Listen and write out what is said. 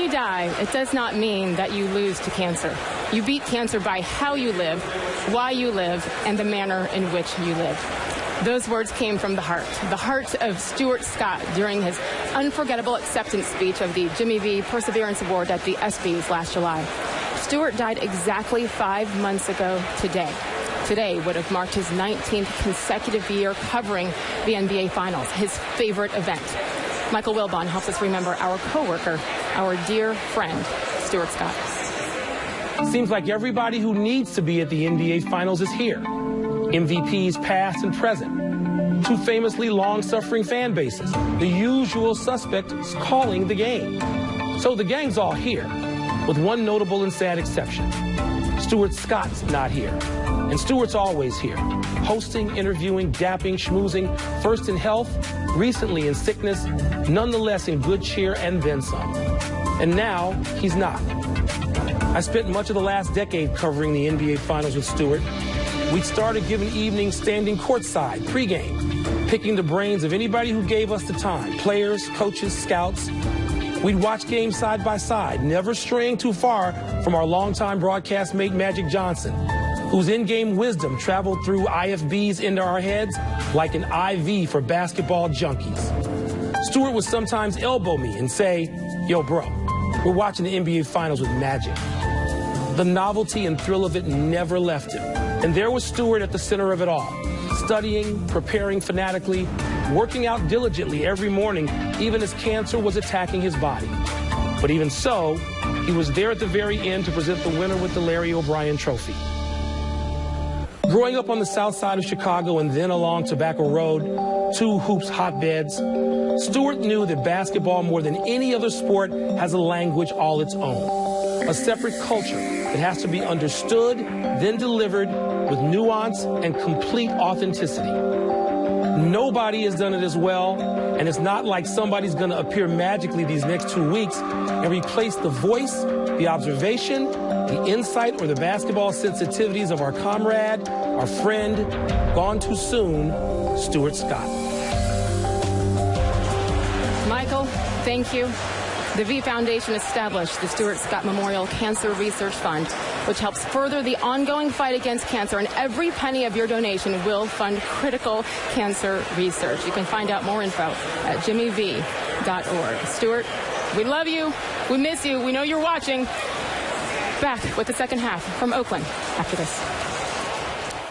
you die, it does not mean that you lose to cancer. You beat cancer by how you live, why you live, and the manner in which you live. Those words came from the heart of Stuart Scott during his unforgettable acceptance speech of the Jimmy V Perseverance Award at the ESPYs last July. Stuart died exactly 5 months ago today. Today would have marked his 19th consecutive year covering the NBA Finals, his favorite event. Michael Wilbon helps us remember our coworker, our dear friend, Stuart Scott. Seems like everybody who needs to be at the NBA Finals is here. MVPs past and present. Two famously long-suffering fan bases. The usual suspects calling the game. So the gang's all here, with one notable and sad exception. Stuart Scott's not here. And Stuart's always here, hosting, interviewing, dapping, schmoozing, first in health, recently in sickness, nonetheless in good cheer and then some. And now, he's not. I spent much of the last decade covering the NBA Finals with Stuart. We'd started giving evenings standing courtside, pregame, picking the brains of anybody who gave us the time, players, coaches, scouts. We'd watch games side by side, never straying too far from our longtime broadcast mate Magic Johnson, whose in-game wisdom traveled through IFBs into our heads like an IV for basketball junkies. Stuart would sometimes elbow me and say, "Yo, bro, we're watching the NBA Finals with Magic." The novelty and thrill of it never left him. And there was Stuart at the center of it all, studying, preparing fanatically, working out diligently every morning, even as cancer was attacking his body. But even so, he was there at the very end to present the winner with the Larry O'Brien Trophy. Growing up on the south side of Chicago and then along Tobacco Road, two hoops hotbeds, Stuart knew that basketball, more than any other sport, has a language all its own. A separate culture that has to be understood, then delivered with nuance and complete authenticity. Nobody has done it as well, and it's not like somebody's going to appear magically these next 2 weeks and replace the voice, the observation, the insight, or the basketball sensitivities of our comrade, our friend, gone too soon, Stuart Scott. Michael, thank you. The V Foundation established the Stuart Scott Memorial Cancer Research Fund, which helps further the ongoing fight against cancer, and every penny of your donation will fund critical cancer research. You can find out more info at jimmyv.org. Stuart, we love you. We miss you. We know you're watching. Back with the second half from Oakland after this.